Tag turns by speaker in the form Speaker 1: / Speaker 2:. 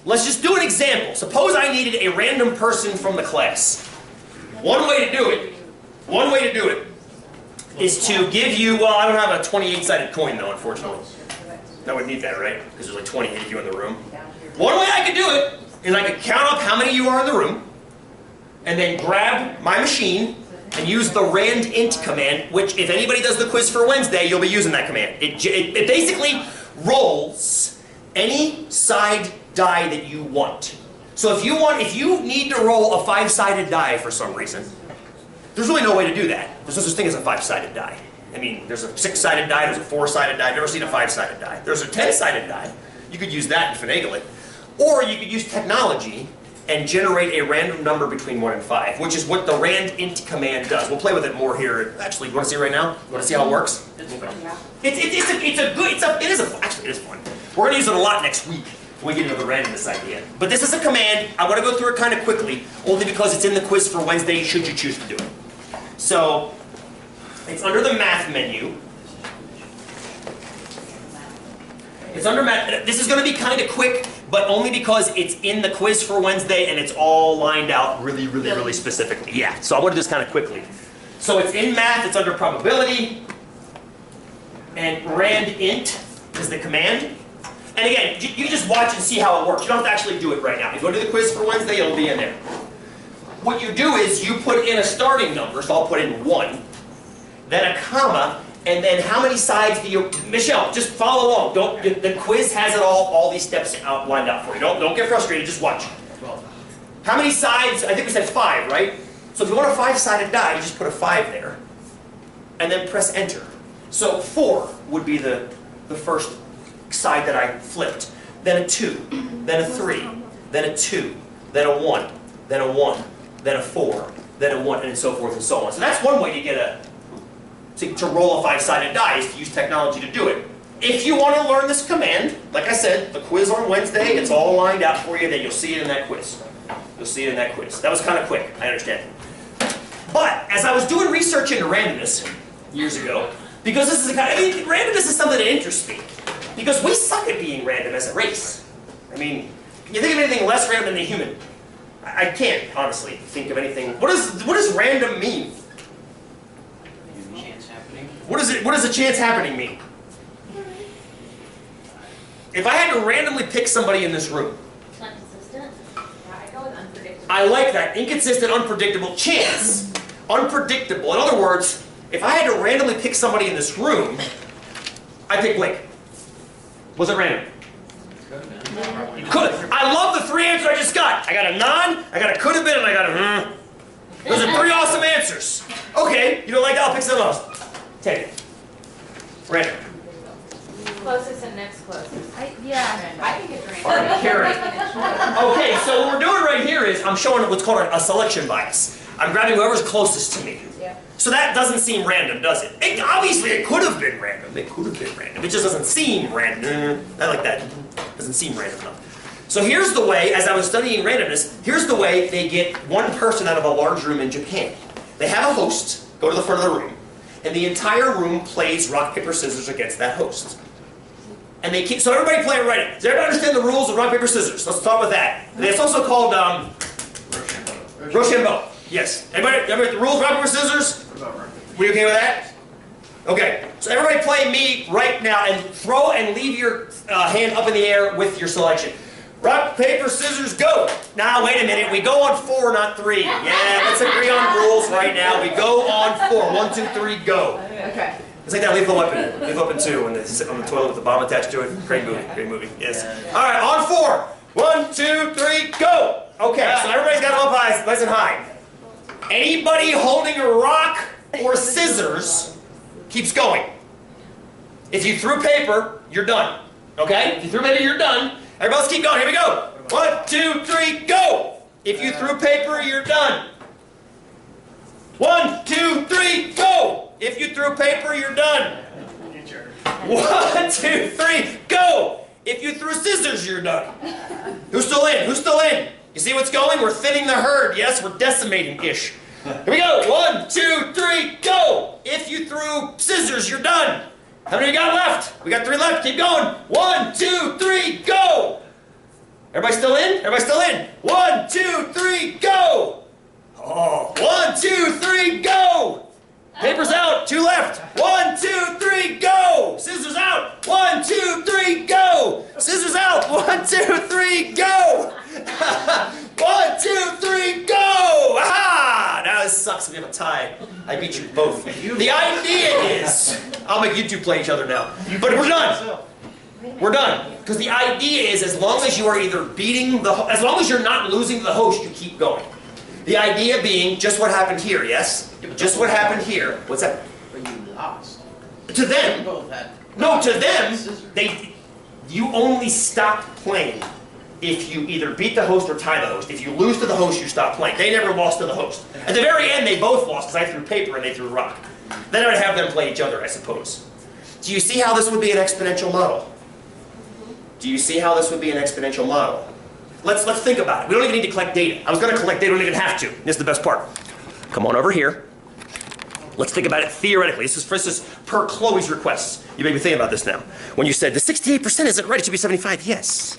Speaker 1: let's just do an example. Suppose I needed a random person from the class. One way to do it is to give you, well, I don't have a 28-sided coin though, unfortunately. I would need that, right? Because there's like 28 of you in the room. One way I could do it is I could count up how many you are in the room, and then grab my machine and use the randint command, which if anybody does the quiz for Wednesday, you'll be using that command. It basically rolls any side die that you want. So if you need to roll a 5-sided die for some reason, there's really no way to do that. There's no such thing as a 5-sided die. I mean, there's a 6-sided die, there's a 4-sided die, I've never seen a 5-sided die. There's a 10-sided die. You could use that and finagle it. Or you could use technology and generate a random number between 1 and 5, which is what the randint command does. We'll play with it more here. Actually, you want to see it right now? You want to see how it works? It is fun. We're going to use it a lot next week when we get into the randomness idea. But this is a command. I want to go through it kind of quickly, only because it's in the quiz for Wednesday, should you choose to do it. So, it's under the math menu. It's under math. This is going to be kind of quick, but only because it's in the quiz for Wednesday and it's all lined out really specifically. Yeah, so I want to do this kind of quickly. So it's in math, it's under probability, and randint is the command. And again, you can just watch and see how it works. You don't have to actually do it right now. If you go to the quiz for Wednesday, it'll be in there. What you do is you put in a starting number, so I'll put in 1, then a comma, and then how many sides do you... Michelle, just follow along. The quiz has it all these steps lined out for you. Don't get frustrated, just watch. How many sides? I think we said 5, right? So if you want a 5-sided die, you just put a 5 there, and then press enter. So 4 would be the first side that I flipped. Then a 2, then a 3, then a 2, then a 1, then a 1, then a 4, then a 1, and so forth and so on. So that's one way to get to roll a 5-sided die, is to use technology to do it. If you want to learn this command, like I said, the quiz on Wednesday, it's all lined out for you, then you'll see it in that quiz. You'll see it in that quiz. That was kind of quick, I understand. But, as I was doing research into randomness years ago, because this is randomness is something that interests me. Because we suck at being random as a race. I mean, can you think of anything less random than a human? I can't, honestly, think of anything. What does random mean?
Speaker 2: Chance happening.
Speaker 1: What does a chance happening mean? If I had to randomly pick somebody in this room.
Speaker 3: Not consistent? Yeah, I go with unpredictable.
Speaker 1: I like that. Inconsistent, unpredictable, chance. Unpredictable. In other words, if I had to randomly pick somebody in this room, I'd pick Blake. Was it random? You could. I love the 3 answers I just got. I got a non, I got a could have been, and I got a Those are 3 awesome answers. Okay, you don't like that? I'll pick something else. Take it. Random.
Speaker 3: Closest and next closest.
Speaker 4: I think it's random.
Speaker 1: All right, okay, so what we're doing right here is I'm showing what's called a selection bias. I'm grabbing whoever's closest to me.
Speaker 3: Yeah.
Speaker 1: So that doesn't seem random, does it? Obviously, it could have been random. It could have been random. It just doesn't seem random. I like that. It doesn't seem random enough. So here's the way, as I was studying randomness, here's the way they get one person out of a large room in Japan. They have a host, go to the front of the room, and the entire room plays rock, paper, scissors against that host. And they keep, so everybody play it right. Does everybody understand the rules of rock, paper, scissors? Let's start with that. And it's also called Rochambeau. Yes. Everybody, the rules, rock, paper, scissors? We okay with that? Okay. So everybody play me right now and throw and leave your hand up in the air with your selection. Rock, paper, scissors, go! Now, wait a minute. We go on 4, not 3. Yeah, let's agree on rules right now. We go on 4. 1, 2, 3, go.
Speaker 3: Okay.
Speaker 1: It's like that Lethal Weapon. Lethal Weapon 2 when they sit on the toilet with the bomb attached to it. Great movie. Great movie. Yes. All right, on 4. 1, 2, 3, go! Okay, so everybody's got them up high, nice and high. Anybody holding a rock or scissors keeps going. If you threw paper, you're done. Okay? If you threw paper, you're done. Everybody else keep going. Here we go. 1, 2, 3, go! If you threw paper, you're done. 1, 2, 3, go! If you threw paper, you're done. 1, 2, 3, go! If you threw scissors, you're done. Who's still in? Who's still in? You see what's going? We're thinning the herd. Yes, we're decimating-ish. Here we go. 1, 2, 3, go! If you threw scissors, you're done. How many you got left? We got 3 left. Keep going. 1, 2, 3, go! Everybody still in? Everybody still in? 1, 2, 3, go! Oh, 1, 2, 3, go! Papers out, 2 left. 1, 2, 3, go! Scissors out. 1, 2, 3, go! Scissors out. 1, 2, 3, go! 1, 2, 3, go! Aha! Now this sucks. We have a tie. I beat you both. The idea is, I'll make you two play each other now. But we're done. We're done. Because the idea is, as long as you are either beating the, as long as you're not losing to the host, you keep going. The idea being just what happened here, yes? Just what happened here. What's that?
Speaker 2: But you lost.
Speaker 1: To them.
Speaker 2: You both had.
Speaker 1: No, to them,
Speaker 2: Scissors.
Speaker 1: you only stop playing if you either beat the host or tie the host. If you lose to the host, you stop playing. They never lost to the host. At the very end, they both lost because I threw paper and they threw rock. Then I would have them play each other, I suppose. Do you see how this would be an exponential model? Do you see how this would be an exponential model? Let's think about it. We don't even need to collect data. I was going to collect data, we don't even have to. This is the best part. Come on over here. Let's think about it theoretically. This is per Chloe's requests. You made me think about this now. When you said the 68% isn't right, it should be 75. Yes.